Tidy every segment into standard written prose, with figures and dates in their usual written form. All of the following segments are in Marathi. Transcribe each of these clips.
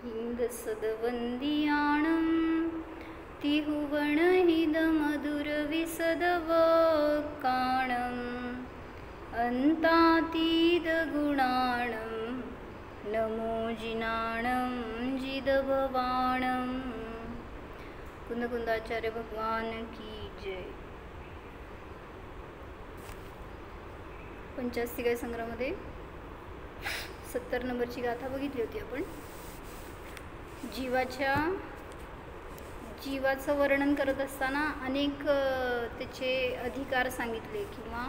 हिंदसदवंदियाणं तिहुवणहिदमधुरविसदवकाणम् अन्तातीतगुणाणं नमो जिनाणं जिदभवाणं। कुंदकुंदाचार्य भगवान की जय। पंचास्तिकाय संग्रहामध्ये 70 नंबरची गाथा बघितली होती आपण। जीवाचं वर्णन करत असताना अनेक त्याचे अधिकार सांगितले किंवा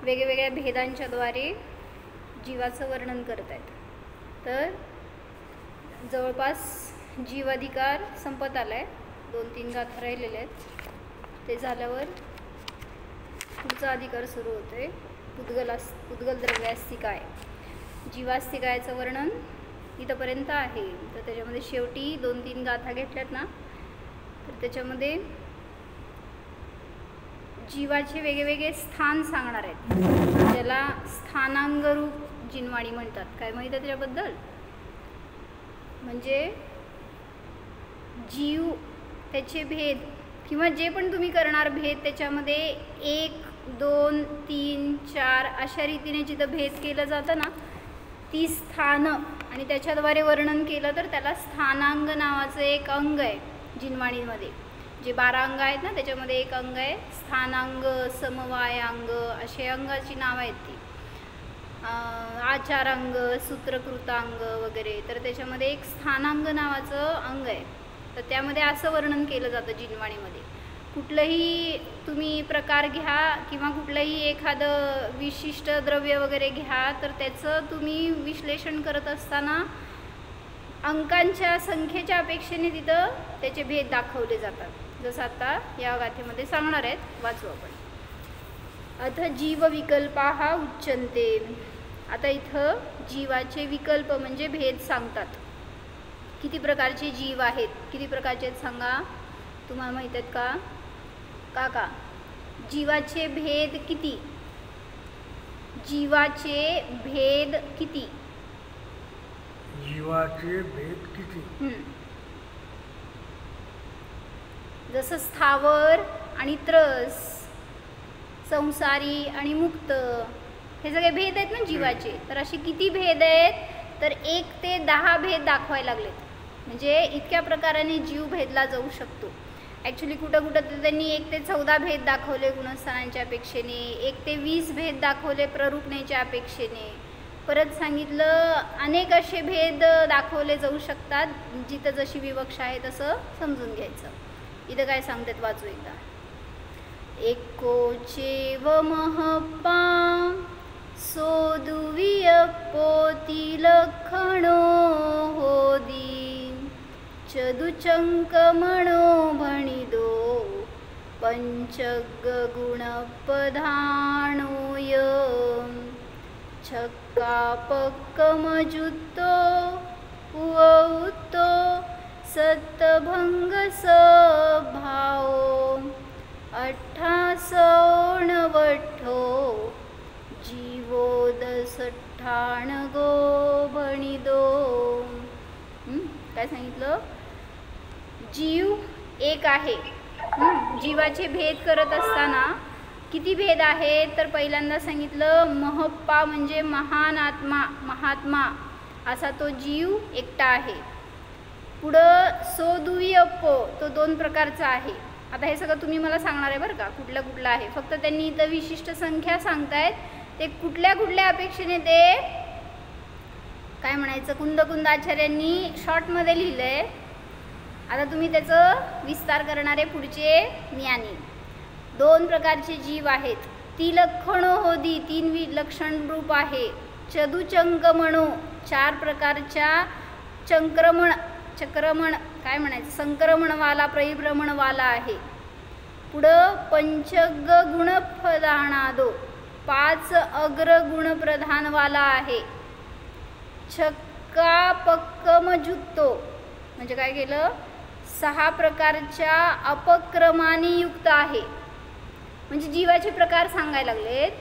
वेगवेगळ्या भेदांच्या द्वारे जीवाचं वर्णन करत आहेत। तर जवळपास जीवाधिकार संपत आलाय, 2-3 गाथा राहिलेल्या आहेत। ते झाल्यावर पुढचा अधिकार सुरू होतोय, पुद्गल द्रव्यास्तिकाय। जीवास्तिकायचं वर्णन इथपर्यंत आहे। तर त्याच्यामध्ये शेवटी 2-3 गाथा घेतल्यात ना, तर त्याच्यामध्ये जीवाचे वेगवेगळे स्थान सांगणार आहेत, ज्याला स्थानांगरूप जिनवाणी म्हणतात। काय माहिती आहे त्याच्याबद्दल? म्हणजे जीव त्याचे भेद किंवा जे पण तुम्ही करणार भेद, त्याच्यामध्ये 1, 2, 3, 4 अशा रीतीने जिथं भेद केलं जातं ना, ती स्थान आणि त्याच्याद्वारे वर्णन केलं तर त्याला स्थानांग नावाचं एक अंग आहे जिनवाणीमध्ये। जे 12 अंग आहेत ना, त्याच्यामध्ये एक अंग आहे स्थानांग, समवायांग असे अंगाची नावं आहेत ती। आचारांग, सूत्रकृतांग वगैरे। तर त्याच्यामध्ये एक स्थानांग नावाचं अंग आहे। तर त्यामध्ये असं वर्णन केलं जातं जिनवाणीमध्ये। कुठलंही तुम्ही प्रकार घ्या किंवा कुठलंही एखादं विशिष्ट द्रव्य वगैरे घ्या, तर त्याचं तुम्ही विश्लेषण करत असताना अंकांच्या संख्येच्या अपेक्षेने तिथं त्याचे भेद दाखवले जातात, जसं आता या गाथेमध्ये सांगणार आहेत। वाचू आपण। अथ जीव विकल्पाः उच्यन्ते। आता इथं जीवाचे विकल्प म्हणजे भेद सांगतात। किती प्रकारचे जीव आहेत, किती प्रकारचे आहेत सांगा, तुम्हाला माहीत आहेत का काका? जीवाचे भेद किती? जीवाचे भेद किती? जीवाचे भेद किती? जसं स्थावर आणि त्रस, संसारी आणि मुक्त, हे सगळे भेद आहेत ना जीवाचे। तर असे किती भेद आहेत? तर 1 ते 10 भेद दाखवायला लागलेत। म्हणजे इतक्या प्रकाराने जीव भेदला जाऊ शकतो। ॲक्च्युली कुठं तर त्यांनी 1 ते 14 भेद दाखवले गुणस्थानांच्या अपेक्षेने, 1 ते 20 भेद दाखवले प्ररूपणेच्या अपेक्षेने। परत सांगितलं अनेक असे भेद दाखवले जाऊ शकतात, जिथं जशी विवक्षा आहे तसं समजून घ्यायचं। इथं काय सांगतात वाचू एकदा। एकोचेव महप्पा सोदुविय पोती लखणो होदी चदुचंक मणो भणिदो पंचग गुणपधाणोय छक्का पक्कमजुत्तो उवउत्तो सत्तभंग सभाओ 88 जीवोदसठाणगो भणिदो। काय सांगितलं? जीव एक आहे। जीवाचे भेद करत असताना किती भेद आहेत? तर पहिल्यांदा सांगितलं महप्पा म्हणजे महान आत्मा, महात्मा असा तो जीव एकटा आहे। पुढं सोदुवियप्पो, तो 2 प्रकारचा आहे। आता हे सगळं तुम्ही मला सांगणार आहे बरं का, कुठलं आहे। फक्त त्यांनी इथं विशिष्ट संख्या सांगतायत, ते कुठल्या अपेक्षेने ते काय म्हणायचं कुंदकुंदाचार्यांनी शॉर्टमध्ये लिहिलंय। आता तुम्ही त्याचं विस्तार करणारे पुढचे ज्ञानी। 2 प्रकारचे जीव आहेत। तिलक्षणो होदी, 3 लक्षण रूप आहे। चदुचंकमणो, 4 प्रकारच्या चक्रमण काय म्हणायचं संक्रमणवाला, परिभ्रमणवाला आहे। पुढं पंचग गुणप्रधानादो, 5 अग्रगुणप्रधानवाला आहे। छक्का पक्कमजुत्तो म्हणजे काय केलं, 6 प्रकारच्या अपक्रमाने युक्त आहे। म्हणजे जीवाचे प्रकार सांगायला लागलेत।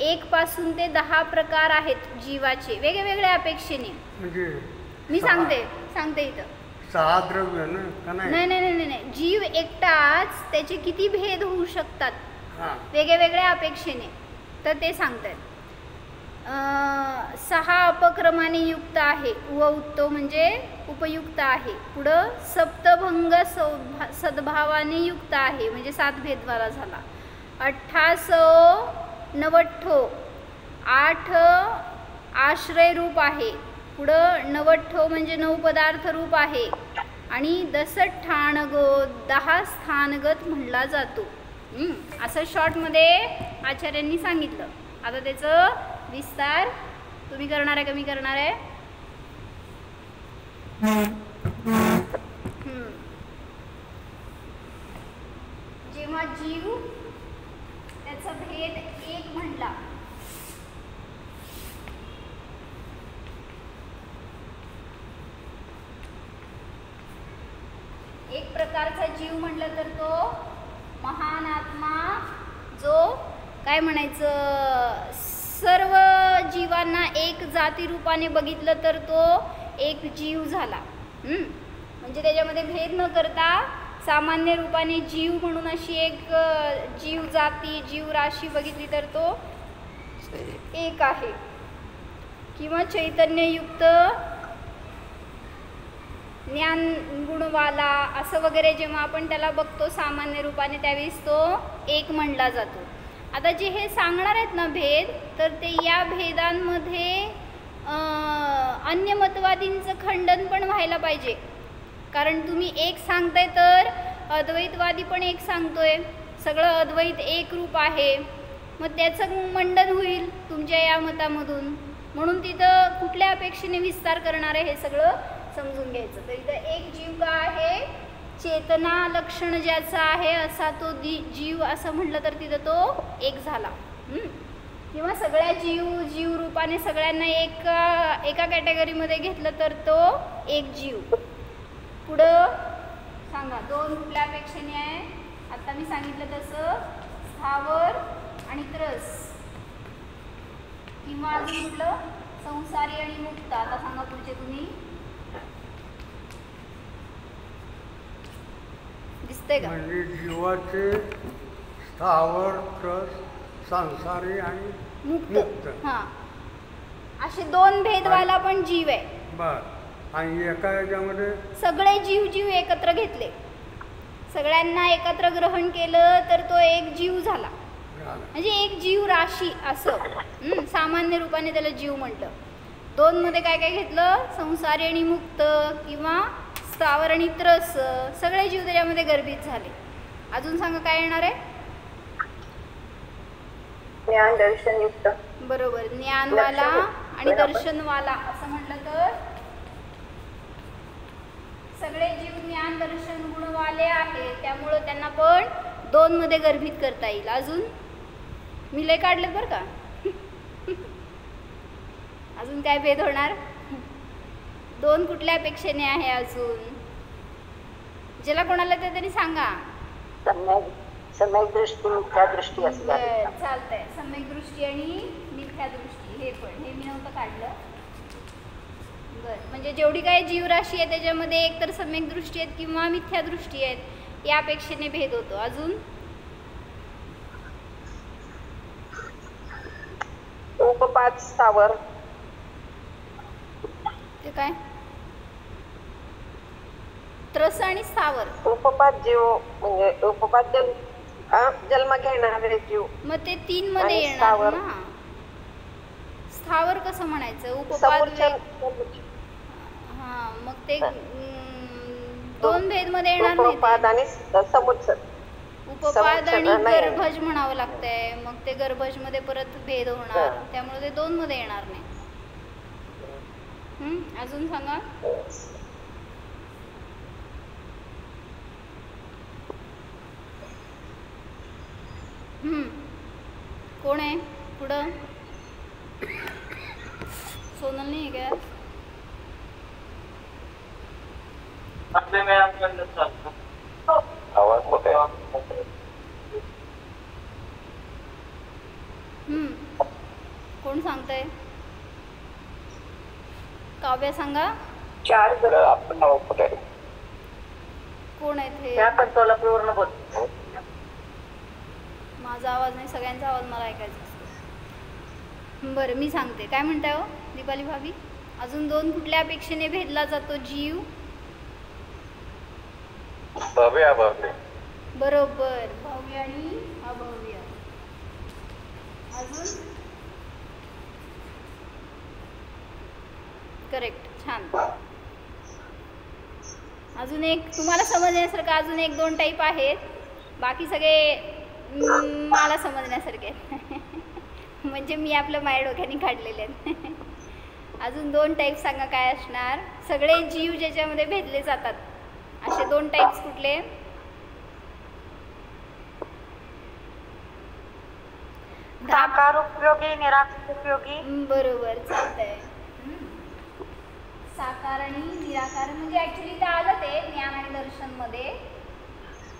1 पासून ते 10 प्रकार आहेत जीवाचे वेगवेगळ्या अपेक्षेने। म्हणजे मी सांगते इथं 6 द्रव्य ना का नाही? नाही. जीव एकटाच त्याचे किती भेद होऊ शकतात वेगळ्या अपेक्षेने, तर ते सांगतायत. 6 अपक्रमाने युक्त आहे. उत्तो म्हणजे उपयुक्त आहे. पुढं सप्तभंग सद्भावाने युक्त आहे म्हणजे 7 भेदवाला झाला. 8 नवठ्ठो 8 आश्रय रूप आहे. पुढं नवठ्ठो म्हणजे 9 पदार्थ रूप आहे. आणि 10 ठाणगो 10 स्थानगत म्हणला जातो. असं शॉर्टमध्ये आचार्यांनी सांगितलं. आता त्याचं विस्तार तुम्ही करणार आहे का मी करणार आहे? जेव्हा जीव त्याचा भेद एक म्हणला, एक प्रकारचा जीव म्हटलं तर तो महान आत्मा, जो काय म्हणायचं, सर्व जीवांना एक जाती रूपाने बघितलं तर तो एक जीव झाला. म्हणजे त्याच्यामध्ये भेद न करता सामान्य रूपाने जीव म्हणून अशी एक जीव जाती, जीव राशी बघितली तर तो एक आहे. किंवा चैतन्ययुक्त ज्ञान गुणवाला असं वगैरे जेव्हा आपण त्याला बघतो सामान्य रूपाने, त्यावेळेस तो एक म्हणला जातो. आता जे हे सांगणार आहेत ना भेद, तर ते या भेदांमध्ये अन्य मतवादींचं खंडन पण व्हायला पाहिजे. कारण तुम्ही एक सांगताय तर अद्वैतवादी पण एक सांगतोय, सगळं अद्वैत एक रूप आहे, मग त्याचं मंडन होईल तुमच्या या मतामधून. म्हणून तिथं कुठल्या अपेक्षेने विस्तार करणार आहे हे सगळं समजून घ्यायचं. तर इथं एक जीव का आहे, चेतना लक्षण ज्याचा आहे असा तो जीव असं म्हटलं तर तिथं तो एक झाला. किंवा सगळ्या जीव रूपाने सगळ्यांना एका कॅटेगरीमध्ये घेतलं तर तो एक जीव. पुढं सांगा 2 कुठल्या अपेक्षेने आहे? आता मी सांगितलं तसं स्थावर आणि त्रस, किंवा अजून कुठलं संसारी आणि मुक्त. आता सांगा पुढचे तुम्ही, दिसतंय का? म्हणजे जीवाचे स्थावर, त्रस, संसारी आणि मुक्त. हां, असे 2 भेदवाला पण जीव आहे. बर. आणि एका याच्यामध्ये सगळे जीव एकत्र घेतले, सगळ्यांना एकत्र ग्रहण केलं तर तो एक जीव झाला. म्हणजे एक जीव राशी असं सामान्य रूपाने त्याला जीव म्हटलं. 2 मध्ये काय काय घेतलं, संसारी आणि मुक्त किंवा स्थावर आणि त्रस, सगळे जीव त्याच्यामध्ये गर्भित झाले. अजून सांगा काय येणार आहे? ज्ञान दर्शनयुक्त. बरोबर, ज्ञानवाला आणि दर्शनवाला असं म्हटलं तर सगळे जीव ज्ञान दर्शन गुणवाले आहेत, त्यामुळं त्यांना पण 2 मध्ये गर्भित करता येईल. अजून मी लय काढले बरं का. अजून काय भेद होणार? 2 कुठल्या अपेक्षेने आहे अजून? ज्याला कोणाला ते तरी सांगा. सम्यक दृष्टी, मिथ्या दृष्टी असं चालतंय. सम्यक दृष्टी आणि मिथ्या दृष्टी, हे पण हे मी नव्हतं काढलं. बरं, म्हणजे जेवढी काही जीवराशी आहे त्याच्यामध्ये एक तर सम्यक दृष्टी आहेत किंवा मिथ्या दृष्टी आहेत, या अपेक्षेने भेद होतो. अजून उपपाद स्थावर, ते काय? त्रस आणि स्थावर. उपपाद जीव म्हणजे उपपाद जन्म घेणारे जीव, मग ते 3 मध्ये येणार ना. स्थावर कसं म्हणायचं? उपपाद. हा, मग ते 2 भेद मध्ये येणार नाही. उपपाद आणि समुच्चय. उपपाद आणि गर्भज म्हणावं लागतंय, मग ते गर्भज मध्ये परत भेद होणार, त्यामुळे ते 2 मध्ये येणार नाही. अजून सांगा. कोण आहे पुढं? सोनल नाही आहे का? कोण सांगताय? काव्या सांगा. 4 तर आपण नाव पटायला कोण आहेत हे? आपण सोलापूरवरून बोलतो. माझा आवाज नाही, सगळ्यांचा आवाज मला ऐकायचा असतो. बरं मी सांगते, काय म्हणताय हो दीपाली भाभी? अजून 2 कुठल्या अपेक्षेने भेदला जातो जीव? भव्य अभव्य. बरोबर, भव्य आणि अभव्य. अजून करेक्ट, छान. अजून एक तुम्हाला समजण्यासारखं अजून 1-2 टाईप आहेत, बाकी सगळे मला समजण्यासारखे आहेत. म्हणजे मी आपलं माझ्या डोक्याने काढलेले आहेत. अजून 2 टाईप सांगा काय असणार? सगळे जीव ज्याच्यामध्ये भेदले जातात असे 2 टाईप्स कुठले? साकार उपयोगी, निराकार उपयोगी. बरोबर, चालतंय. साकार आणि निराकार म्हणजे ऍक्च्युली ते आलं ते ज्ञान आणि दर्शन मध्ये.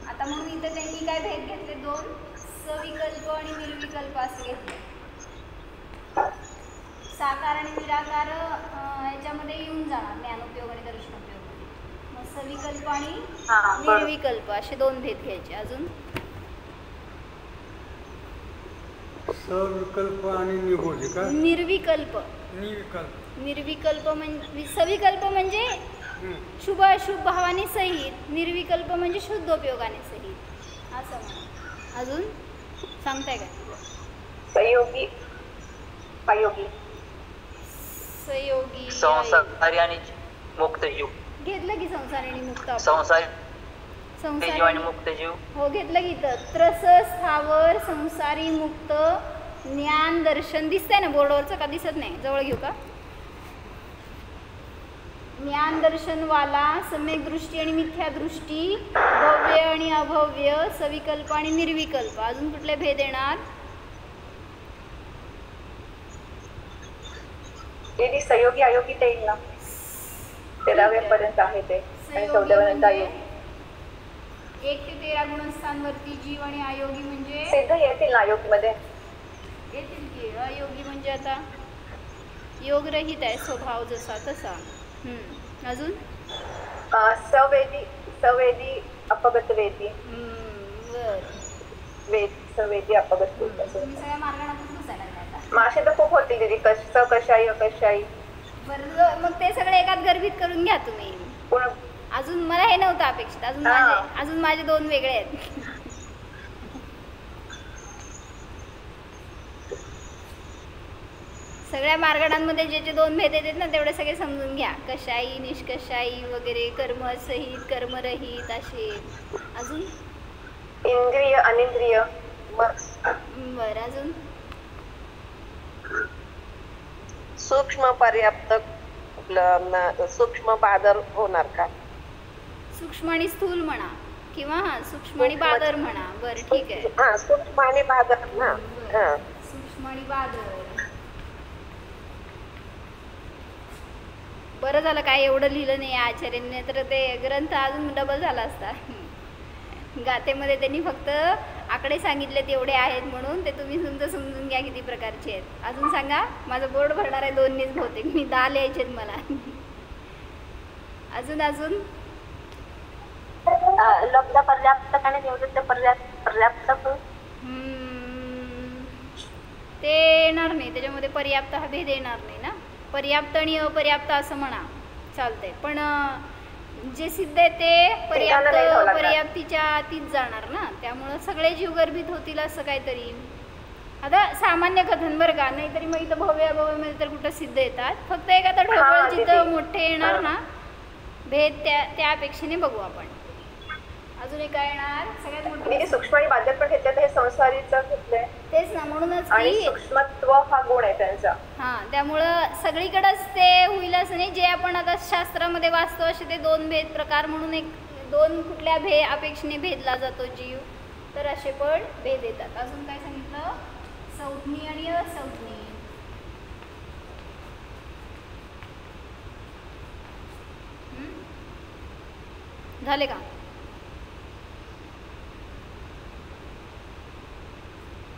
आता म्हणून इथे त्यांनी काय भेद घेतले? 2 सविकल्प आणि निर्विकल्प असे घेतले. साकार आणि निराकार याच्यामध्ये येऊन जाणार ज्ञानोपयोग आणि दर्शनोपयोग. मग सविकल्प आणि निर्विकल्प असे 2 भेद घ्यायचे. अजून सविकल्प आणि निगोजी का? निर्विकल्प. निर्विकल्प म्हणजे सविकल्प म्हणजे शुभ अशुभ भावाने सहित, निर्विकल्प म्हणजे शुद्धोपयोगाने सहित असं म्हणा. अजून सांगताय काय? संयोगी, अयोगी. संयोगी, संसारी आणि मुक्त जीव. घेतलं की संसारी आणि मुक्त. संसारी जीव आणि मुक्त जीव. हो घेतलं की. इथं त्रस, स्थावर, संसारी, मुक्त, ज्ञान, दर्शन. दिसतंय ना बोर्डवरचं का दिसत नाही? जवळ घेऊ का? ज्ञान दर्शनवाला, सम्यक दृष्टी आणि मिथ्या दृष्टी, भव्य आणि अभव्य, सविकल्प आणि निर्विकल्प. अजून कुठले भेद येणार? ते संयोगी अयोगी ते येईल ना, 13व्या पर्यंत आहे ते आणि 14व्या पर्यंत अयोगी. 1 ते 13 गुणस्थांवरती जीव आणि अयोगी म्हणजे सिद्ध येतील ना अयोगी मध्ये? येतील की. अयोगी म्हणजे आता योगरहित आहे स्वभाव जसा तसा. अजून सवेदी अपगत वेदी. बर, सवेदी अपगत वेदी. तुम्ही सगळ्या मार्गाने घुसायला लागलाय आता. मासे तर खूप होतील दीदी, कशाई अकशाई. बरं मग ते सगळे एकात गर्भित करून घ्या तुम्ही. अजून मला हे नव्हतं अपेक्षित. अजून माझे 2 वेगळे आहेत. सगळ्या मार्गाडांमध्ये जे 2 भेद येतात ना तेवढे सगळे समजून घ्या. कशाई, निष्कशाई वगैरे, कर्मसहित, कर्मरहित असे. अजून इंद्रिय अनिंद्रिय. बरं, अजून सूक्ष्म पर्याप्त, सूक्ष्म बादर होणार का? सूक्ष्म आणि स्थूल म्हणा किंवा सूक्ष्म आणि बादर म्हणा. बरं ठीक आहे. सूक्ष्म आणि बादर ना. सूक्ष्म आणि बादर. बरं झालं काय एवढं लिहिलं नाही आचार्यांनी, तर ते ग्रंथ अजून डबल झाला असता. गाथेमध्ये त्यांनी फक्त आकडे सांगितले तेवढे आहेत म्हणून, ते तुम्ही तुमचं समजून घ्या किती प्रकारचे आहेत. अजून सांगा. माझं बोर्ड भरणार आहे 2नीच बहुतेक. मी 10 लिहायचे आहेत मला. अजून लब्ध पर्याप्त आणि निवृत्त पर्याप्त. ते येणार नाही त्याच्यामध्ये. पर्याप्त हा भेद येणार नाही ना. पर्याप्त आणि अपर्याप्त असं म्हणा चालतंय, पण जे सिद्ध आहे ते पर्याप्तीच्या आतीच जाणार ना. त्यामुळं सगळे जीव गर्भित होतील असं काहीतरी. आता सामान्य कथन बरं का, नाहीतरी मग इथं भव्य अभव्यमध्ये तर कुठं सिद्ध येतात. फक्त एक आता ढोबळ जिथं मोठे येणार ना भेद त्या अपेक्षेने बघू आपण. अजून एक काय येणार? सगळ्यात मोठं सूक्ष्म आणि बाध्य पण घेतलं, हे संसारीचं घेतलंय तेच ना. म्हणूनच आणि सूक्ष्मत्व हा गुण आहे त्यांचा. त्यामुळं सगळीकडेच ते होईल असं नाही. जे आपण आता शास्त्रामध्ये वाचतो असे ते 2 भेद प्रकार म्हणून 2 कुठल्या अपेक्षेने भेदला जातो जीव, तर असे पण भेद येतात. अजून काय सांगितलं? संज्ञी आणि असंज्ञी. झाले का?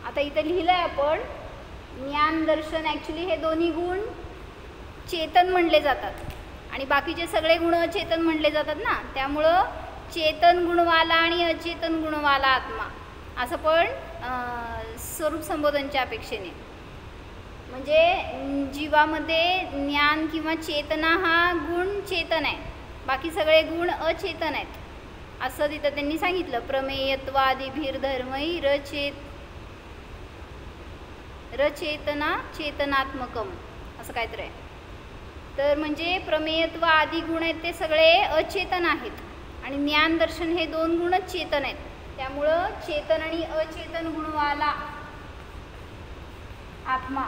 आता इथं लिहिलंय आपण ज्ञान दर्शन. ॲक्च्युली हे दोन्ही गुण चेतन म्हणले जातात आणि बाकीचे सगळे गुण अचेतन म्हणले जातात ना, त्यामुळं चेतन गुणवाला आणि अचेतन गुणवाला आत्मा असं पण स्वरूप संबोधनच्या अपेक्षेने. म्हणजे जीवामध्ये ज्ञान किंवा चेतना हा गुण चेतन आहे, बाकी सगळे गुण अचेतन आहेत असं तिथं त्यांनी सांगितलं. प्रमेयत्वादिभिर धर्मै रचेतना चेतनात्मकम असं काहीतरी आहे. तर म्हणजे प्रमेयत्व आदी गुण आहेत ते सगळे अचेतन आहेत आणि ज्ञान दर्शन हे 2 गुणच चेतन आहेत. त्यामुळं चेतन आणि अचेतन गुणवाला आत्मा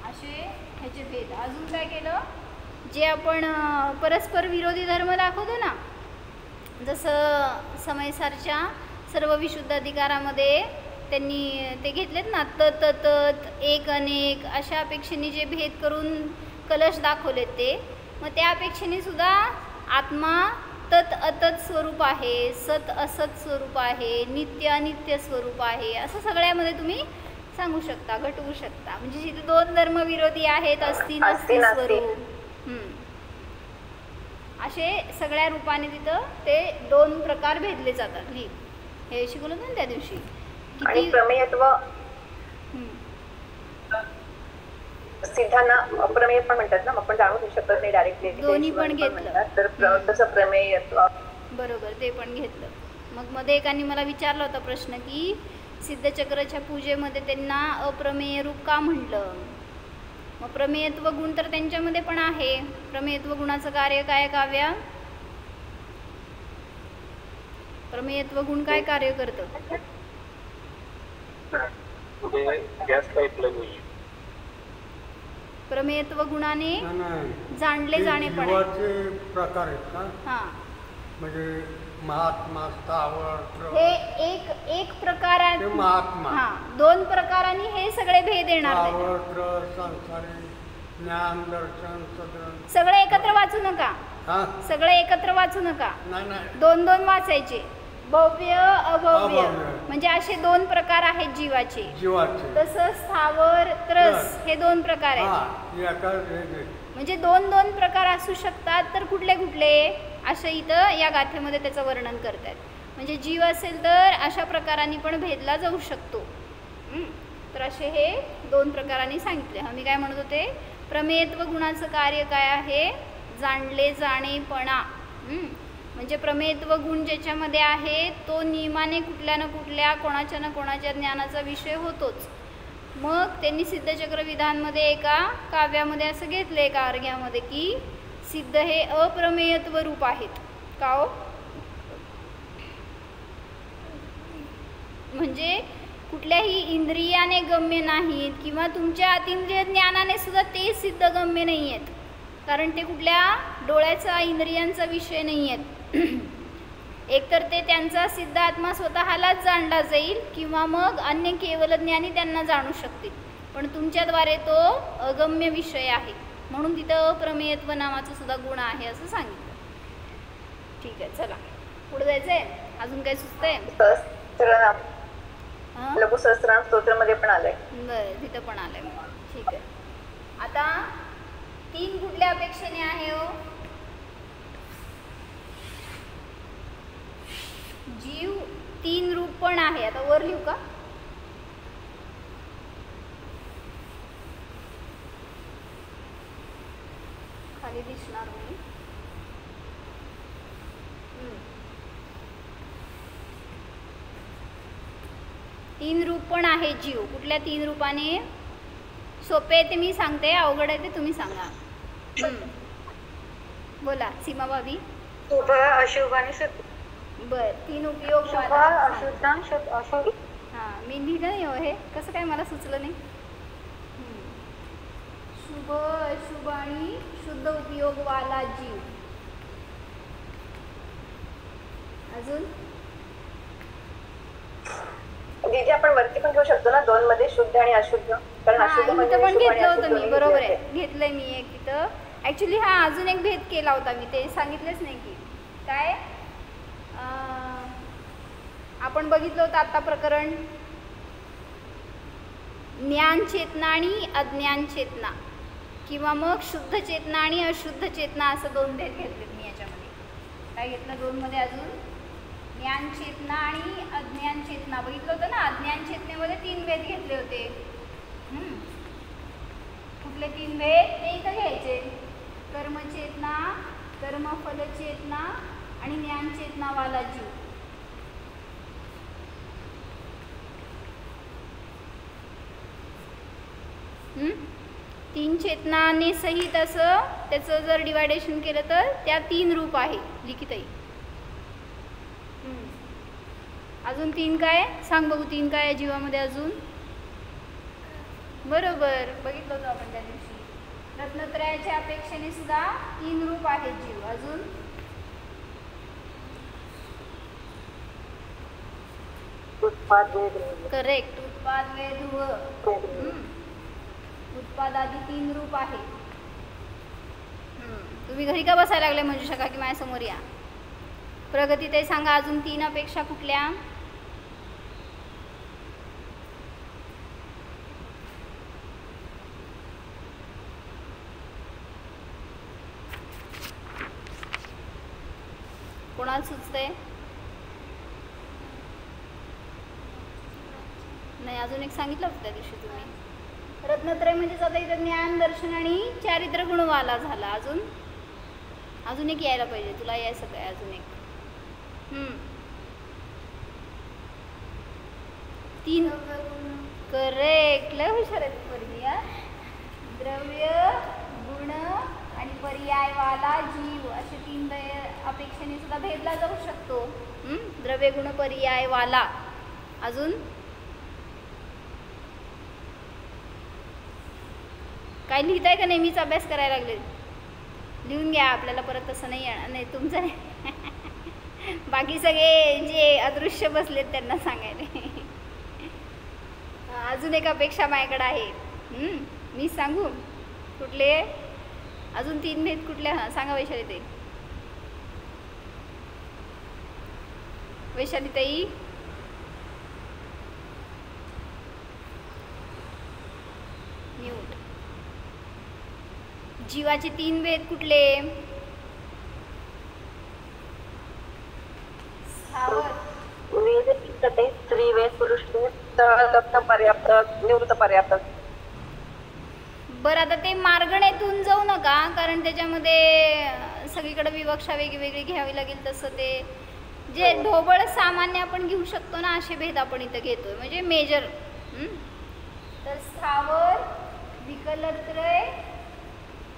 असे ह्याचे भेद. अजून काय केलं, जे आपण परस्पर विरोधी धर्म दाखवतो ना, जसं समयसारच्या सर्व विशुद्ध अधिकारामध्ये त्यांनी ते घेतलेत ना, तत तत एक अनेक अशा अपेक्षेने जे भेद करून कलश दाखवलेत ते, मग त्या अपेक्षेने सुद्धा आत्मा तत अतत स्वरूप आहे, सत असत स्वरूप आहे, नित्य अनित्य स्वरूप आहे असं सगळ्यामध्ये तुम्ही सांगू शकता, घटवू शकता. म्हणजे जिथे 2 धर्म विरोधी आहेत, अस्ति नस्ति स्वरूप, असे सगळ्या रूपाने तिथं ते 2 प्रकार भेदले जातात. हे शिकवलं ना त्या दिवशी. आणि प्रमेयत्व सिद्धांना अप्रमेय पण म्हणतात ना, आपण जाणून घेऊ शकत नाही डायरेक्टली, दोन्ही पण घेतलं. तर तसं प्रमेयत्व बरोबर, ते पण घेतलं. मग मध्ये एकाने मला विचारला होता प्रश्न की सिद्धचक्रच्या पूजेमध्ये त्यांना अप्रमेय रूप का म्हटलं. मग प्रमेयत्व गुण तर त्यांच्यामध्ये पण आहे. प्रमेयत्व गुणाचं कार्य काय काव्या? प्रमेयत्व गुण काय कार्य करतं? प्रमेयत्व गुणाने जाणले जाणे पण प्रकार आहेत का? हा, म्हणजे महात्मा, स्थावर, हे एक प्रकारात महात्मा, हा 2 प्रकारांनी हे सगळे भेद येणार नाही. स्थावर, संसारी, ज्ञान दर्शन, सदरण सगळे एकत्र वाचू नका. हा सगळे एकत्र वाचू नका, नाही 2-2 वाचायचे. भव्य अभव्य अभव्य. म्हणजे असे 2 प्रकार आहेत जीवाचे. तसं स्थावर त्रस हे 2 प्रकार आहेत. म्हणजे 2-2 प्रकार असू शकतात. तर कुठले कुठले असं इथं या गाथेमध्ये त्याचं वर्णन करतात. म्हणजे जीव असेल तर अशा प्रकारांनी पण भेदला जाऊ शकतो. तर असे हे 2 प्रकारांनी सांगितले. मी काय म्हणत होते, प्रमेयत्व गुणाचं कार्य काय आहे? जाणले जाणेपणा. म्हणजे प्रमेयत्व गुण ज्याच्यामध्ये आहे तो नियमाने कुठल्या ना कुठल्या कोणाच्या ना कोणाच्या ज्ञानाचा विषय होतोच. मग त्यांनी सिद्धचक्र विधानमध्ये एका काव्यामध्ये असं घेतलं, एका अर्घ्यामध्ये, की सिद्ध हे अप्रमेयत्व रूप आहेत. का हो? म्हणजे कुठल्याही इंद्रियाने गम्य नाहीत किंवा तुमच्या अतिंद्रिय ज्ञानाने सुद्धा ते सिद्ध गम्य नाही आहेत. कारण ते कुठल्या डोळ्याचा इंद्रियांचा विषय नाही आहेत. एकतर ते त्यांचा सिद्ध आत्मा स्वतःलाच जाणला जाईल किंवा मग अन्य केवल ज्ञानी त्यांना जाणू शकतील. पण तुमच्याद्वारे तो अगम्य विषय आहे. म्हणून तिथं अप्रमेयत्व नावाचं सुद्धा गुण आहे असं सांगितलं. ठीक आहे, चला पुढे जायचंय. अजून काय सुचतंय? लघु सहस्रनाम स्तोत्रामध्ये पण आलंय. बरं, तिथं पण आलंय. ठीक आहे. आता 3 कुठल्या अपेक्षेने आहे हो? जीव 3 रूप पण आहे. आता वर लिहू का? खाली दिसणार नाही. 3 रूप पण आहे जीव. कुठल्या 3 रूपाने? सोपे आहे ते मी सांगते, अवघड आहे ते तुम्ही सांगा. बोला सीमा भाभी. शुभ, अशुभ आणि शुभ. बर, 3 उपयोग. शुभ, अशुद्ध, अशुभ. हां, मी लिहिलं नाही हो हे. कसं काय मला सुचलं नाही? शुभ, अशुभ आणि शुद्ध उपयोगवाला जीव. अजून दीदी आपण वरती पण घेऊ शकतो ना 2 मध्ये शुद्ध आणि अशुद्ध. कारण अशुद्ध म्हणजे पण घेतलं होतं मी. बरोबर आहे, घेतलंय मी एक तिथं. ॲक्च्युली हा अजून एक भेद केला होता मी, ते सांगितलेच नाही की काय. आपण बघितलं होतं आता प्रकरण ज्ञान चेतना आणि अज्ञान चेतना. किंवा मग शुद्ध चेतना आणि अशुद्ध चेतना असं 2 भेद घेतलेत मी याच्यामध्ये. काय घेतलं 2 मध्ये अजून? ज्ञान चेतना आणि अज्ञान चेतना बघितलं होतं ना. अज्ञान चेतनेमध्ये 3 भेद घेतले होते. कुठले 3 भेद ते इथं घ्यायचे. कर्मचेतना, कर्मफल चेतना आणि ज्ञान चेतनावाला जीव. 3 चेतनाने सहित असं त्याचं जर डिवायडेशन केलं तर त्या 3 रूप आहे लिखितही. अजून 3 काय सांग बघू? 3 काय आहे जीवामध्ये अजून? बरोबर, बघितलं होतं आपण त्या दिवशी. रत्नत्रयाच्या अपेक्षेने सुद्धा 3 रूप आहेत जीव. अजून करेक्ट. उत्पाद, वे, ध्रुव. उत्पाद आदी 3 रूप आहे. तुम्ही घरी का बसायला लागले मंजुषा काकी? माझ्यासमोर या. प्रगती ते सांगा अजून 3 अपेक्षा कुठल्या? कोणाला सुचतंय? नाही, अजून एक सांगितलं होतं त्या दिवशी तुम्ही. रत्नत्रय म्हणजे आता इथं ज्ञान, दर्शन आणि चारित्र्य गुणवाला झाला. अजून एक यायला पाहिजे तुला. यायचं काय अजून एक? 3 करेक्ट. लय हुशार आहे तू पोरगी. द्रव्य, गुण आणि पर्यायवाला जीव असे 3 अपेक्षेने सुद्धा भेदला जाऊ शकतो. द्रव्य, गुण, पर्यायवाला. अजून काय लिहिताय का? नेहमीच अभ्यास करायला लागले. लिहून घ्या. आपल्याला परत तसं नाही येणार. नाही तुमचं नाही. बाकी सगळे जे अदृश्य बसलेत त्यांना सांगायला. अजून एक अपेक्षा माझ्याकडे आहे. मी सांगू कुठले? अजून 3 भेद कुठले? हां सांगा वैशाली ताई. वैशाली ताई म्यूट. जीवाचे 3 भेद कुठले? स्त्री वेद, पुरुष वेद, लब्ध पर्याप्त, निवृत्त पर्याप्त. बरं, आता ते मार्गणेतून जाऊ नका, कारण त्याच्यामध्ये सगळीकडे विवक्षा वेगवेगळी घ्यावी लागेल. तसं ते जे ढोबळ सामान्य आपण घेऊ शकतो ना, असे भेद आपण इथं घेतोय. म्हणजे मेजर. तर स्थावर, विकलत्रय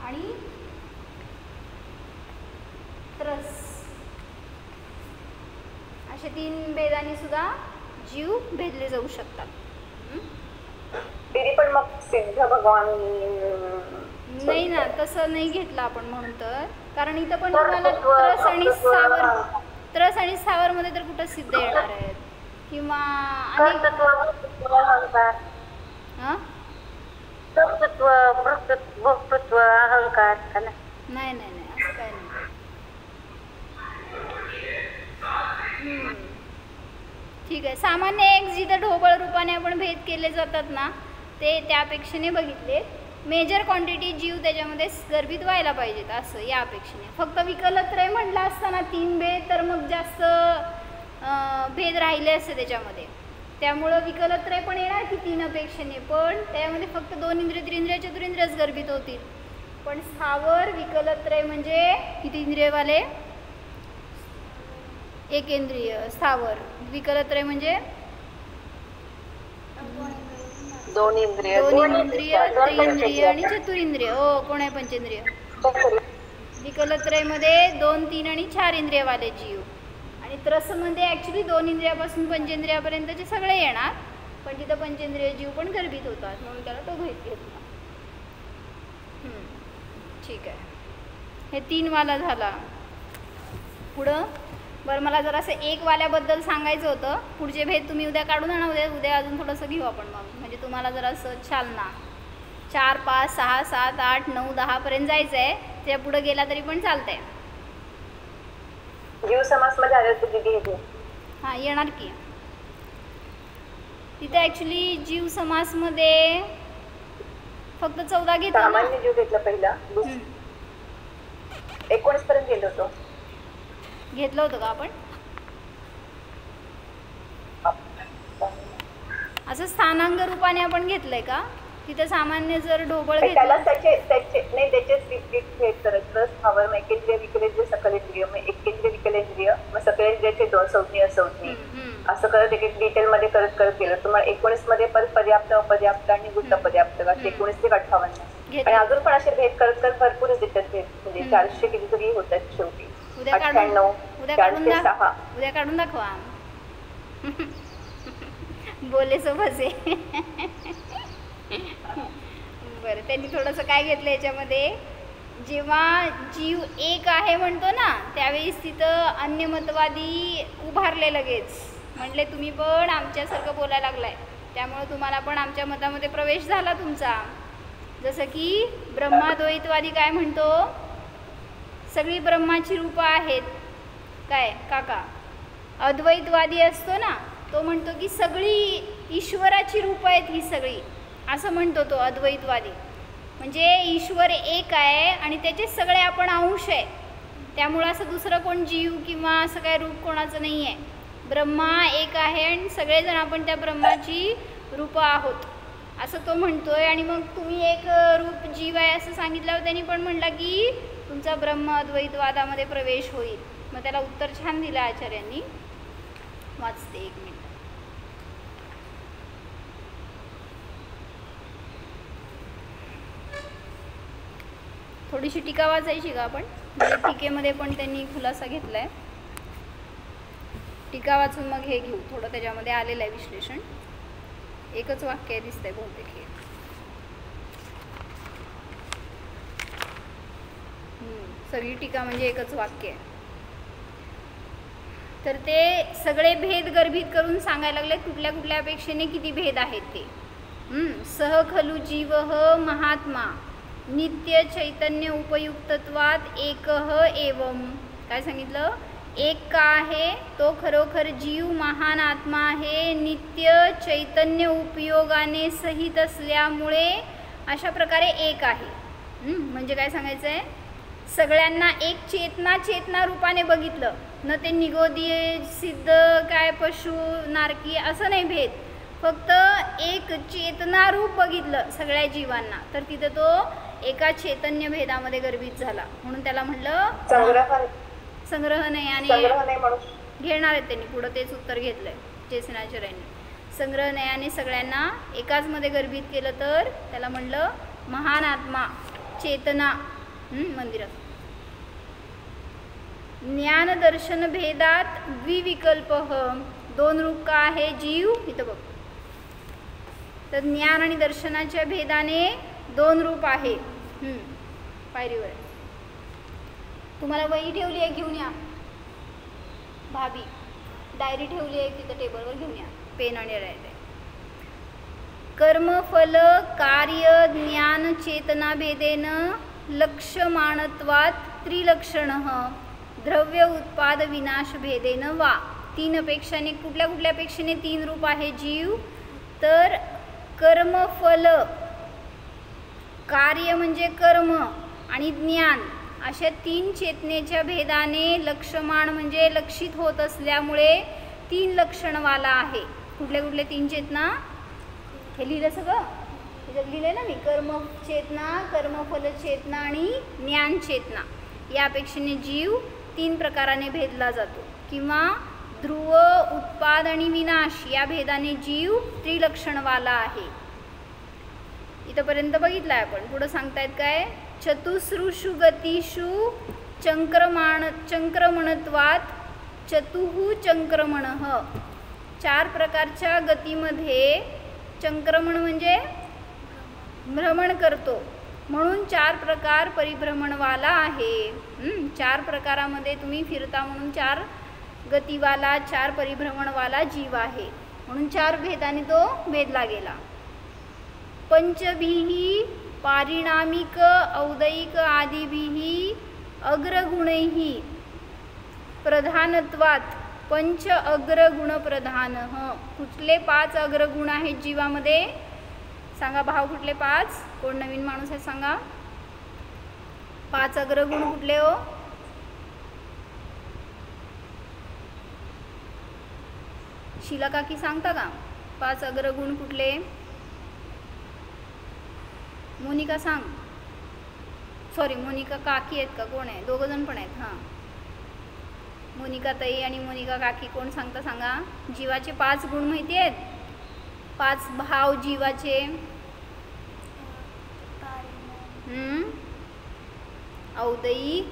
आणि त्रस असे 3 भेदांनी सुद्धा जीव भेदले जाऊ शकतात. पण मग सिद्ध भगवान नाही ना, तसं नाही घेतलं आपण म्हणून तर. कारण इथं पण तुम्हाला त्रस आणि स्थावर मध्ये तर कुठं सिद्ध येणार आहेत किंवा नाही नाही नाही असं काय नाही. ठीक आहे. सामान्य एक जिथं ढोबळ रूपाने आपण भेद केले जातात ना, ते त्या अपेक्षेने बघितले. मेजर क्वांटिटी जीव त्याच्यामध्ये गर्भित व्हायला पाहिजेत असं या अपेक्षेने. फक्त विकलत्रय म्हटलं असताना 3 भेद तर मग जास्त भेद राहिले असते त्याच्यामध्ये. त्यामुळं विकलत्रय पण येणार की 3 अपेक्षेने, पण त्यामध्ये फक्त 2 इंद्रिय, 3 इंद्रिय, चतुरिंद्रियच गर्भित होतील. पण स्थावर विकलत्रय म्हणजे किती इंद्रियवाले? 1 इंद्रिय. स्थावर विकलत्रय म्हणजे 2 इंद्रिय, 2 इंद्रिय, 3 इंद्रिय आणि चतुरिंद्रिय. कोण आहे? पंचेंद्रिय. विकलत्रयमध्ये 2, 3 आणि 4 इंद्रियवाले जीव. आणि त्रसमध्ये ॲक्च्युली 2 इंद्रियापासून पंचेंद्रियापर्यंतचे सगळे येणार, पण तिथं पंचेंद्रिय जीव पण गर्भित होतात, म्हणून त्याला तो भेद घेतला. ठीक आहे. हे 3 वाला झाला. पुढं बरं, मला जरासं 1 वाल्याबद्दल सांगायचं होतं. पुढचे भेद तुम्ही उद्या काढून आणा. उद्या अजून थोडंसं घेऊ आपण मग, म्हणजे तुम्हाला जरासं चालना. 4, 5, 6, 7, 8, 9, 10 पर्यंत जायचं आहे. त्या पुढे गेला तरी पण चालतंय. जीव समास मध्ये आले तर दिदी हां येणार की. तिथे ॲक्च्युली जीव समासमध्ये फक्त 14 घेतलं ना? सामान्य जीव घेतला पहिला, 19 पर्यंत गेलो होतो. घेतलं होतं का आपण? असं स्थानांग रूपाने आपण घेतलंय का? तिथे सामान्य जर ढोबळ त्याला घेतलं त्याचे नाही, त्याचेच रिपीट भेट करायचं. स्थावर मग एकेंद्रिय विकलेंद्रिय सकलेंद्रिय, मग एकेंद्रिय विकलेंद्रिय, मग सकलेंद्रियाचे 2 संज्ञा संज्ञा असं करत एक डिटेल मध्ये करत करत गेलं. तुम्हाला 19 मध्ये परत पर्याप्त अपर्याप्त आणि गुण पर्याप्त असे 19 ते 58. आणि अजून पण असे भेद करत करत भरपूरच देतात भेद, म्हणजे 400 कितीतरी होतात शेवटी. 98, 406. उद्या काढून दाखवा. बोले सोबत आहे. बरं, त्यांनी थोडंसं काय घेतलं याच्यामध्ये, जेव्हा जीव एक आहे म्हणतो ना त्यावेळेस तिथं अन्यमतवादी उभारले लगेच. म्हटले तुम्ही पण आमच्यासारखं बोलायला लागलाय, त्यामुळे तुम्हाला पण आमच्या मतामध्ये प्रवेश झाला तुमचा. जसं की ब्रह्माद्वैतवादी काय म्हणतो, सगळी ब्रह्माची रूपं आहेत काय काका. अद्वैतवादी असतो ना तो म्हणतो की सगळी ईश्वराची रूपं आहेत ही सगळी, असं म्हणतो तो अद्वैतवादी. म्हणजे ईश्वर एक आहे आणि त्याचे सगळे आपण अंश आहे, त्यामुळं असं दुसरं कोण जीव किंवा असं काय रूप कोणाचं नाही आहे. ब्रह्मा एक आहे आणि सगळेजण आपण त्या ब्रह्माची रूपं आहोत असं तो म्हणतोय. आणि मग तुम्ही एक रूप जीव आहे असं सांगितल्यावर त्यांनी पण म्हटलं की तुमचा ब्रह्म अद्वैतवादामध्ये प्रवेश होईल. मग त्याला उत्तर छान दिलं आचार्यांनी. वाचते 1 मिनिट. थोडीशी टीका वाचायची का आपण, म्हणजे टीकेमध्ये पण त्यांनी खुलासा घेतला आहे. टीका वाचून मग हे घेऊ, थोडं त्याच्यामध्ये आलेलं आहे विश्लेषण. एकच वाक्य आहे दिसतंय बहुतेक हे. सगळी टीका म्हणजे एकच वाक्य आहे. तर ते सगळे भेद गर्भित करून सांगायला लागले कुठल्या कुठल्या अपेक्षेने किती भेद आहेत ते. सह खलु जीवः महात्मा नित्य चैतन्य उपयुक्तत्वात एकः एवं. काय सांगितलं, एक का आहे तो खरोखर जीव महान आत्मा आहे, नित्य चैतन्य उपयोगाने सहित असल्यामुळे अशा प्रकारे एक आहे. म्हणजे काय सांगायचं आहे, सगळ्यांना एक चेतना रूपाने बघितलं न, ते निगोदी सिद्ध काय पशु नारकी असं नाही भेद, फक्त एक चेतनारूप बघितलं सगळ्या जीवांना, तर तिथं तो एका चैतन्य भेदामध्ये गर्भित झाला. म्हणून त्याला म्हटलं संग्रह नाही. आणि घेणार आहेत त्यांनी पुढं तेच उत्तर घेतलंय चेतनाचार्यांनी. संग्रह नाही आणि सगळ्यांना एकाच मध्ये गर्भित केलं तर त्याला म्हणलं महान आत्मा चेतना. मंदिरात ज्ञान दर्शन भेदात द्विविकल्प, 2 रूप का आहे जीव, इथं बघ. तर ज्ञान आणि दर्शनाच्या भेदाने 2 रूप आहे. पायरीवर आहे. तुम्हाला वही ठेवली आहे, घेऊन या. भाभी डायरी ठेवली आहे तिथं टेबलवर, घेऊन या. पेन आणि राहिले. कर्मफल कार्य ज्ञान चेतना भेदेन लक्ष्यमाणत्वात त्रिलक्षण द्रव्य उत्पाद विनाश भेदेन वा. 3 अपेक्षाने, कुठल्या कुठल्या अपेक्षेने 3 रूप आहे जीव, तर कर्मफल, कार्य म्हणजे कर्म आणि ज्ञान अशा 3 चेतनेच्या भेदाने लक्ष्यमाण म्हणजे लक्षित होत असल्यामुळे 3 लक्षणवाला आहे. कुठले कुठले 3 चेतना हे लिहिलं सगळं, त्याच्यात लिहिलं ना मी. कर्म चेतना, कर्मफल चेतना आणि ज्ञान चेतना या अपेक्षेने जीव 3 प्रकाराने भेदला जातो. किंवा ध्रुव, उत्पाद आणि विनाश या भेदाने जीव त्रिलक्षणवाला आहे. इथंपर्यंत बघितलं आहे आपण. पुढं सांगतायत काय, चतुसृषु गतीषु चंक्रमणत्वात चतुः चंक्रमणः. 4 प्रकारच्या गतीमध्ये चंक्रमण म्हणजे भ्रमण करतो, म्हणून 4 प्रकार परिभ्रमणवाला आहे. 4 प्रकारामध्ये तुम्ही फिरता म्हणून 4 गतीवाला, 4 परिभ्रमणवाला जीव आहे. म्हणून 4 भेदाने तो भेदला गेला. पंचभिः पारिणामिक औदैक आदिभिः अग्रगुणैः प्रधानत्वात पंच अग्रगुण प्रधान. कुठले 5 अग्रगुण आहेत जीवामध्ये, सांगा भाव कुठले 5? कोण नवीन माणूस आहे सांगा. 5 अग्रगुण कुठले हो? शिला काकी सांगता का? 5 अग्रगुण कुठले? मोनिका सांग. सॉरी, मोनिका काकी आहेत का? कोण आहे? 2 जण पण आहेत. हां, मोनिका ताई आणि मोनिका काकी कोण सांगता सांगा. जीवाचे 5 गुण माहिती आहेत? 5 भाव जीवाचे. औदैहिक,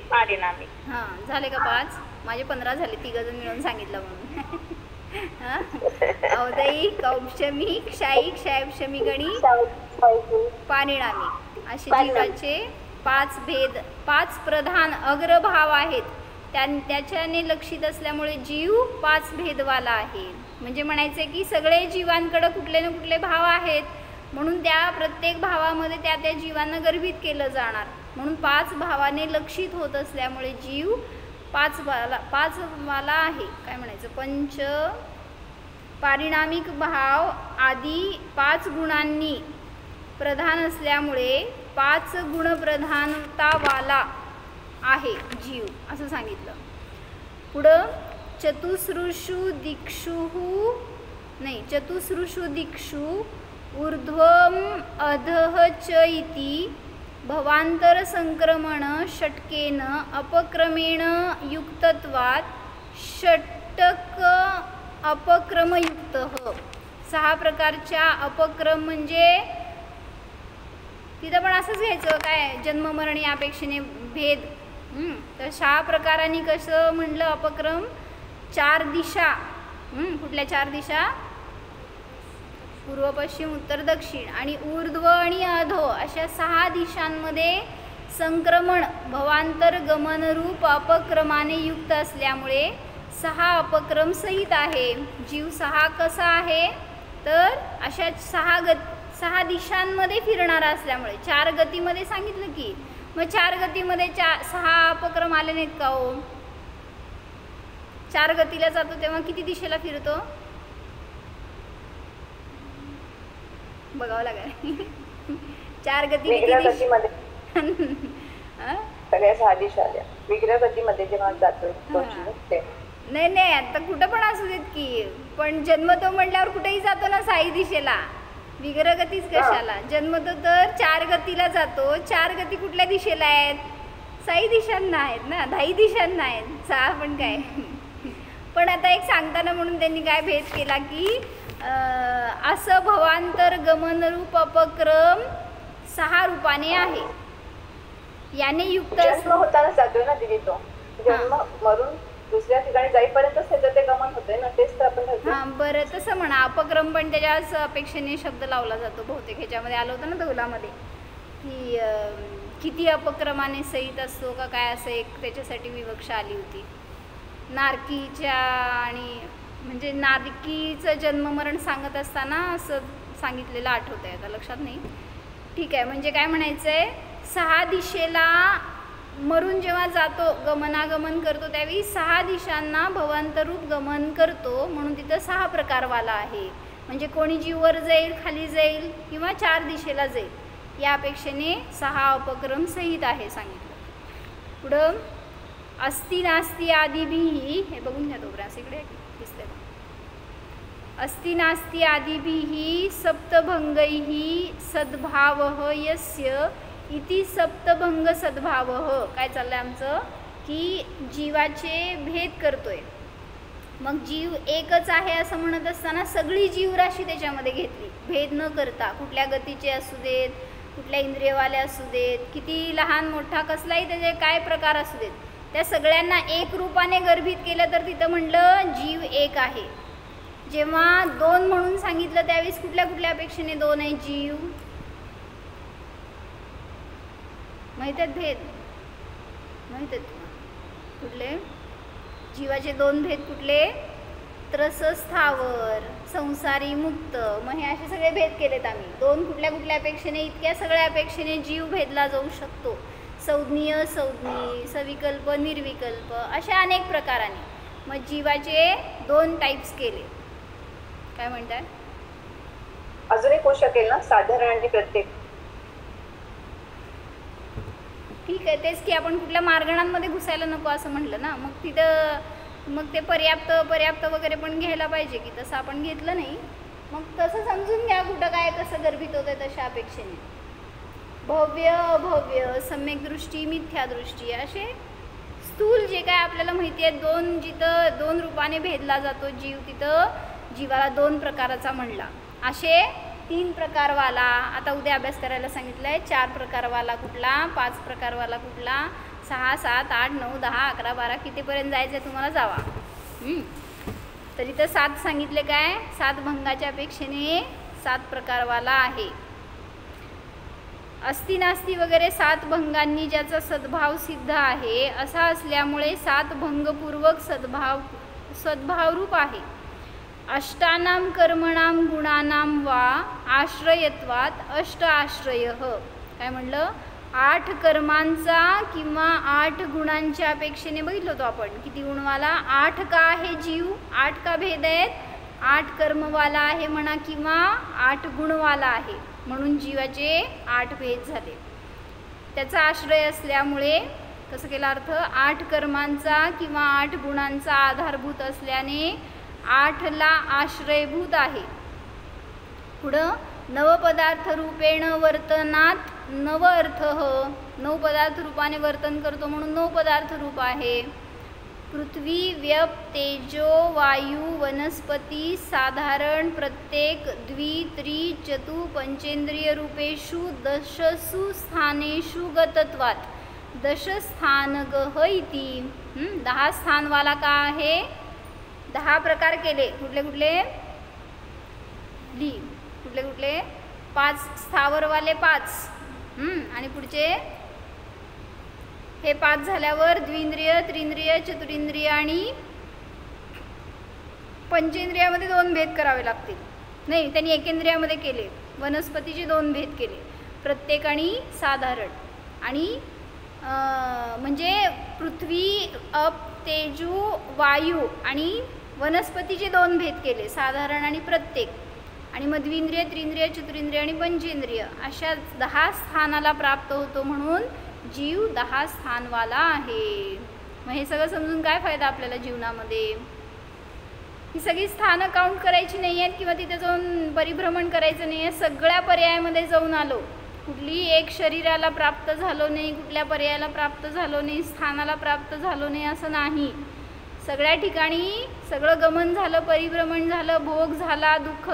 पारिणामिक. हां, झाले का 5? माझे 15 झाले, 3 जण मिळून सांगितलं म्हणून. औदैहिक, औपशमिक, शाईक, शायपशमिक आणि पारिणामिक असे जीवाचे 5 भेद, 5 प्रधान अग्रभाव आहेत. त्याच्याने लक्षित असल्यामुळे जीव 5 भेदवाला आहे. म्हणजे म्हणायचे की सगळे जीवांकडे कुठले ना कुठले भाव आहेत, म्हणून त्या प्रत्येक भावामध्ये त्या त्या जीवांना गर्भित केलं जाणार. म्हणून 5 भावाने लक्षित होत असल्यामुळे जीव 5 वाला आहे. काय म्हणायचं? पंच पारिणामिक भाव आदी 5 गुणांनी प्रधान असल्यामुळे 5 गुणप्रधानतावाला आहे जीव, असं सांगितलं. पुढं चतुसृषु दिक्षु ऊर्ध्वम अधः च इति भवांतर संक्रमण षटकेन अपक्रमेण युक्तत्वात् षटक अपक्रमयुक्त. 6 प्रकारच्या अपक्रम म्हणजे तिथं पण असंच घ्यायचं काय, जन्म मरण या अपेक्षेने भेद. तर 6 प्रकारांनी कसं म्हणलं अपक्रम? 4 दिशा. कुठल्या 4 दिशा? पूर्व, पश्चिम, उत्तर, दक्षिण आणि ऊर्ध्व आणि अधो अशा 6 दिशांमध्ये संक्रमण भवांतर गमनरूप अपक्रमाने युक्त असल्यामुळे 6 अपक्रम सहित आहे. जीव 6 कसा आहे? तर अशा 6 दिशांमध्ये फिरणारा असल्यामुळे 4 गतीमध्ये सांगितलं की. मग 4 गतीमध्ये 6 अपक्रम आले नाहीत का हो? 4 गतीला जातो तेव्हा किती दिशेला फिरतो? बघावं लागेल. 4 गती सगळ्या 6 दिशा आल्या. विग्रह गतीमध्ये जेव्हा जातो नाही, आता कुठं पण असू देत की, पण जन्मतो म्हटल्यावर कुठेही जातो ना 6 दिशेला. विग्रह गतीच कशाला? जन्मतो तर 4 गतीला जातो. 4 गती कुठल्या दिशेला आहेत? 6 दिशांना आहेत ना, 10 दिशांना आहेत. 6 पण काय. पण आता एक सांगताना म्हणून त्यांनी काय भेद केला की असं भवांतर गमनरूप अपक्रम 6 रूपाने आहे. याने युक्त होताना जातोय ना तिथे तो. जन्म मरून दुसऱ्या ठिकाणी जाईपर्यंतच त्याचं ते गमन होतंय ना, तेच तर आपण. हां, बरं तसं म्हणा. अपक्रम पण त्याच्याच अपेक्षेने शब्द लावला जातो बहुतेक. ह्याच्यामध्ये आलं होतं ना दौलामध्ये की किती अपक्रमाने सहित असतो का काय, असं एक त्याच्यासाठी विवक्षा आली होती. नारकीच्या आणि म्हणजे नारकीचं जन्ममरण सांगत असताना असं सांगितलेलं आठवतं आहे, आता लक्षात नाही. ठीक आहे, म्हणजे काय म्हणायचं आहे? 6 दिशेला मरून जेव्हा जातो, गमनागमन करतो, त्यावेळी 6 दिशांना भवांतरूप गमन करतो. म्हणून तिथं 6 प्रकारवाला आहे. म्हणजे कोणी जीव वर जाईल, खाली जाईल किंवा 4 दिशेला जाईल, या अपेक्षेने 6 अपक्रम सहित आहे सांगितलं. पुढं अस्ति नास्ति आदिभिः, हे बघून घ्या तोपर्यंत इकडे दिसतंय. अस्ति नास्ति आदिभिः सप्तभंगैः सद्भावः यस्य इति सप्तभंग सद्भावः. काय चाललंय आमचं की जीवाचे भेद करतोय. मग जीव एकच आहे असं म्हणत असताना सगळी जीवराशी त्याच्यामध्ये घेतली, भेद न करता. कुठल्या गतीचे असू देत, कुठल्या इंद्रियवाले असू देत, किती लहान मोठा कसलाही त्याचे काय प्रकार असू देत, त्या सगळ्यांना एक रूपाने गर्भित केलं. तर तिथं म्हणलं जीव एक आहे. जेव्हा 2 म्हणून सांगितलं त्यावेळेस कुठल्या कुठल्या अपेक्षेने 2 आहे जीव? माहीत आहेत भेद? माहीत आहेत कुठले? जीवाचे 2 भेद कुठले? त्रसस्थावर, संसारी, मुक्त. मग हे असे सगळे भेद केलेत आम्ही. 2 कुठल्या कुठल्या अपेक्षेने? इतक्या सगळ्या अपेक्षेने जीव भेदला जाऊ शकतो. संज्ञीय संज्ञी, सविकल्प निर्विकल्प, अशा अनेक प्रकाराने. मग जीवाचे 2 टाईप्स केले. काय म्हणताय? अजून एक होऊ शकेल ना, साधारण आणि प्रत्येक. ठीक आहे, तेच की आपण कुठल्या मार्गणांमध्ये घुसायला नको असं म्हटलं ना. मग तिथं मग ते पर्याप्त वगैरे पण घ्यायला पाहिजे की, तसं आपण घेतलं नाही. मग तसं समजून घ्या कुठं काय कसं गर्भित होतं तशा अपेक्षेने. भव्य अभव्य, सम्यक दृष्टी मिथ्या दृष्टी, असे स्थूल जे काय आपल्याला माहिती आहे, जिथं 2 रूपाने भेदला जातो जीव, तिथं जीवाला 2 प्रकाराचा म्हणला. असे 3 प्रकारवाला आता उद्या अभ्यास करायला सांगितलं आहे. 4 प्रकारवाला कुठला, 5 प्रकारवाला कुठला, 6, 7, 8, 9, 10, 11, 12 कितीपर्यंत जायचं आहे तुम्हाला जावा. तर इथं 7 सांगितले. काय 7 भंगाच्या अपेक्षेने 7 प्रकारवाला आहे. अस्ति नास्ती वगैरे 7 भंगांनी ज्याचा सद्भाव सिद्ध आहे असा असल्यामुळे 7 भंगपूर्वक सद्भावरूप आहे. अष्टानां कर्मणां गुणानां वा आश्रयत्वात अष्ट आश्रय. काय म्हणलं? 8 कर्मांचा किंवा 8 गुणांच्या अपेक्षेने बघितलं होतो आपण. किती गुणवाला? 8 का आहे जीव? 8 का भेद आहेत? 8 कर्मवाला आहे म्हणा किंवा 8 गुणवाला आहे, म्हणून जीवाचे 8 भेद झाले. त्याचा आश्रय असल्यामुळे कसं केला अर्थ? 8 कर्मांचा किंवा 8 गुणांचा आधारभूत असल्याने 8ला आश्रयभूत आहे. पुढं नवपदार्थ रूपेण वर्तनात नव अर्थ. 9 पदार्थ रूपाने वर्तन करतो म्हणून 9 पदार्थ रूप आहे. पृथ्वी व्यप तेजो वायू वनस्पती साधारण प्रत्येक द्वि त्रि चतु पंचेंद्रिय रूपेषु दशसु स्थानेषु गतत्वात् दशस्थानगः इति. 10 स्थानवाला का आहे? 10 प्रकार केले. कुठले कुठले? कुठले 5 स्थावरवाले 5. आणि पुढचे हे 5 झाल्यावर द्विंद्रिय त्रिंद्रिय चतुरिंद्रिय आणि पंचेंद्रियामध्ये 2 भेद करावे लागतील. नाही, त्यांनी एकेंद्रियामध्ये केले. वनस्पतीचे 2 भेद केले, प्रत्येक आणि साधारण. आणि म्हणजे पृथ्वी अप तेजू वायू आणि वनस्पतीचे 2 भेद केले, साधारण आणि प्रत्येक. आणि मग द्विंद्रिय त्रिंद्रिय चतुरिंद्रिय आणि पंचेंद्रिय अशा 10 स्थानाला प्राप्त होतो, म्हणून जीव 10 स्थानवाला आहे. मग हे सगळं समजून काय फायदा आपल्याला जीवनामध्ये? ही सगळी स्थानं काउंट करायची नाही आहेत किंवा तिथे जाऊन परिभ्रमण करायचं नाही आहे. सगळ्या पर्यायामध्ये जाऊन आलो, कुठलीही एक शरीराला प्राप्त झालो नाही, कुठल्या पर्यायाला प्राप्त झालो नाही, स्थानाला प्राप्त झालो नाही असं नाही. सगळ्या ठिकाणी सगळं गमन झालं, परिभ्रमण झालं, भोग झाला, दुःख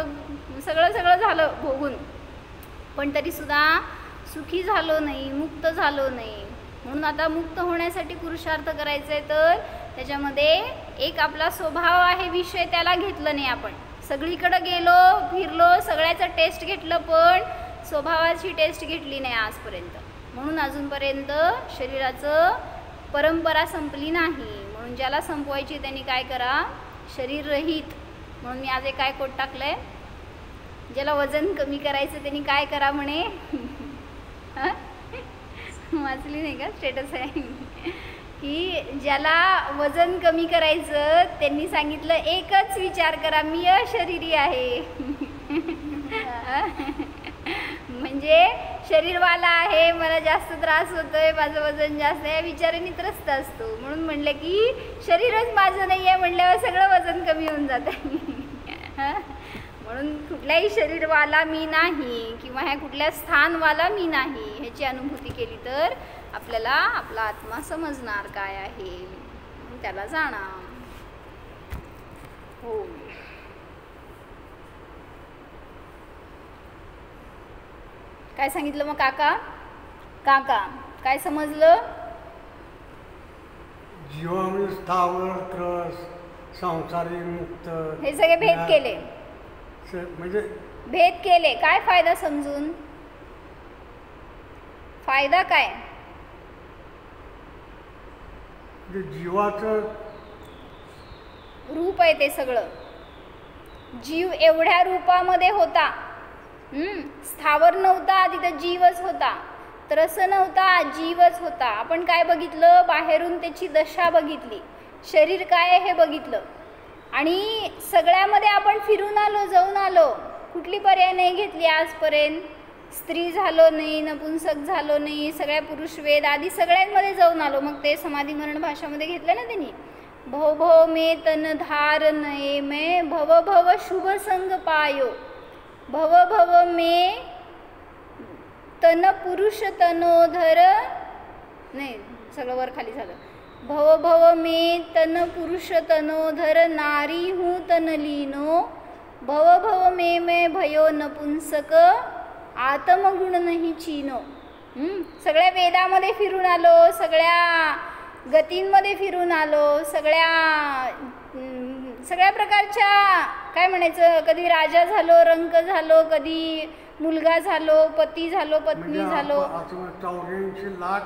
सगळं झालं भोगून, पण तरीसुद्धा सुखी झालो नाही, मुक्त झालो नाही. म्हणून आता मुक्त होण्यासाठी पुरुषार्थ करायचा आहे. तर त्याच्यामध्ये एक आपला स्वभाव आहे विषय, त्याला घेतलं नाही आपण. सगळीकडं गेलो, फिरलो, सगळ्याचं टेस्ट घेतलं, पण स्वभावाची टेस्ट घेतली नाही आजपर्यंत. म्हणून अजूनपर्यंत शरीराचं परंपरा संपली नाही. म्हणून ज्याला संपवायची त्यांनी काय करा? शरीर रहित. म्हणून मी आज एक काय कोट टाकलंय, ज्याला वजन कमी करायचं त्यांनी काय करा म्हणे. वाचली नाही का? स्टेटस आहे की ज्याला वजन कमी करायचं त्यांनी सांगितलं एकच विचार करा, मी अशरीरी आहे. म्हणजे शरीरवाला आहे, मला जास्त त्रास होतोय, माझं वजन जास्त आहे, विचाराने त्रस्त असतो. म्हणून म्हणलं की शरीरच माझं नाही आहे म्हणल्यावर सगळं वजन कमी होऊन जातं. म्हणून कुठल्याही शरीरवाला मी नाही किंवा ह्या कुठल्या स्थानवाला मी नाही ह्याची अनुभूती केली तर आपल्याला आपला आत्मा समजणार काय आहे, त्याला जाणार. हो, काय सांगितलं मग काका? काय समजलं? जीवामध्ये स्थावर त्रस संसारी मुक्त हे सगळे भेद केले. म्हणजे भेद केले. काय फायदा समजून? फायदा काय? जीवाचं रूप आहे ते सगळं. जीव एवढ्या रूपामध्ये होता, स्थावर नव्हता, तिथं जीवच होता. त्रस नव्हता, जीवच होता. आपण काय बघितलं? बाहेरून त्याची दशा बघितली, शरीर काय आहे हे बघितलं, आणि सगळ्यामध्ये आपण फिरून आलो, जाऊन आलो. कुठली पर्याय नाही घेतली आजपर्यंत. स्त्री झालो नाही, नपुंसक झालो नाही, सगळ्या पुरुष वेद आदी सगळ्यांमध्ये जाऊन आलो. मग ते समाधी मरण भाषामध्ये घेतलं ना त्यांनी. भव भव मे तन धार नये मे, भव भव शुभ संग पायो, भव भव मे तन पुरुष तनोधर, नाही सगळं वर खाली झालं. भव भव मे तन पुरुष तनोधर, नारी हूँ तन लीनो, भव भव मे मे भयो नपुंसक, आत्मगुण नाही चीनो. सगळ्या वेदामध्ये फिरून आलो, सगळ्या गतींमध्ये फिरून आलो, सगळ्या प्रकारच्या काय म्हणायचं, कधी राजा झालो, रंक झालो, कधी मुलगा झालो, पती झालो, पत्नी झालो. 84 लाख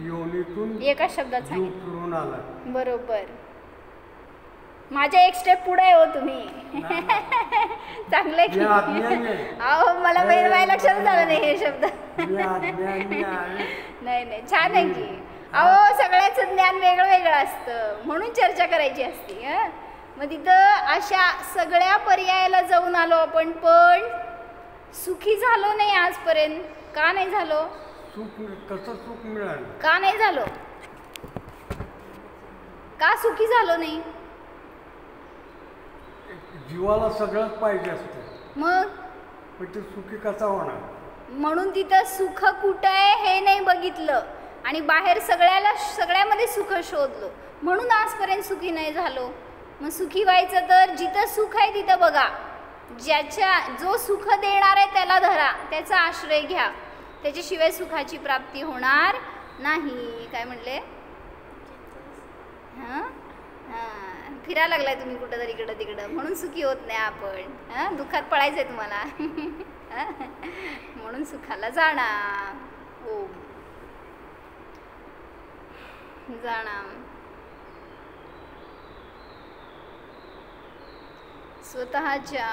योनीतून एका शब्दात जीव सांगितलं. फिरून आला. बरोबर. माझ्या एक स्टेप पुढे हो तुम्ही. चांगलं की अहो मला माझ्या लक्षात झालं नाही हे शब्द. नाही नाही छान आहे की. अहो सगळ्याचं ज्ञान वेगळं वेगळं असतं, म्हणून चर्चा करायची असते. मग तिथं अशा सगळ्या पर्यायाला जाऊन आलो आपण, पण सुखी झालो नाही आजपर्यंत. का नाही झालो? कसं सुख मिळालं? का नाही झालो? का सुखी झालो नाही? जीवाला सगळंच पाहिजे असतं, मग पण ते सुखी कसा होणार? म्हणून तिथं सुख कुठं आहे हे नाही बघितलं, आणि बाहेर सगळ्यामध्ये सुख शोधलो, म्हणून आजपर्यंत सुखी नाही झालो. मग सुखी व्हायचं तर जिथं सुख आहे तिथं बघा, जो सुख देणार आहे त्याला धरा, त्याचा आश्रय घ्या, त्याच्याशिवाय सुखाची प्राप्ती होणार नाही. काय म्हणले? फिरायला लागलाय तुम्ही कुठं तरी इकडं तिकडं, म्हणून सुखी होत नाही आपण. दुःखात पळायचंय तुम्हाला. म्हणून सुखाला जाणार. हो जाणार. स्वतःच्या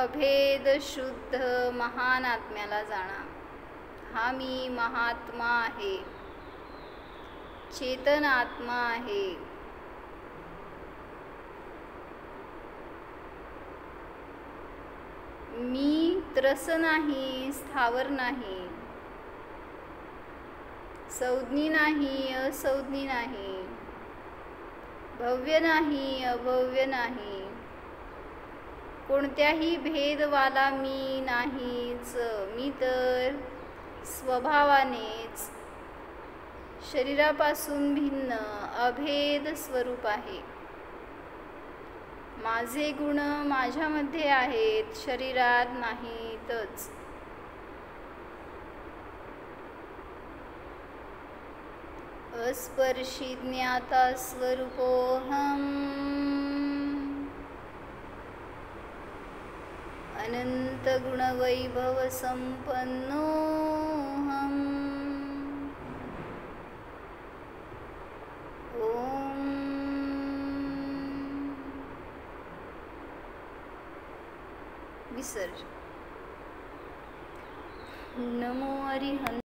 अभेद शुद्ध महान आत्म्याला जाणा. हा मी महात्मा आहे, चेतन आत्मा आहे. मी त्रस नाही, स्थावर नाही, संज्ञी नाही, असंज्ञी नाही, भव्य नाही, अभव्य नाही, कोणत्याही भेदवाला मी नाहीच. मी तर स्वभावानेच शरीरापासून भिन्न अभेद स्वरूप आहे. माझे गुण माझ्यामध्ये आहेत, शरीरात नाहीतच. अस्पर्शी ज्ञाता स्वरूपोऽहम्, अनंत गुण वैभव संपन्नोऽहम्. ओम विसर्ज. नमो अरिहंत.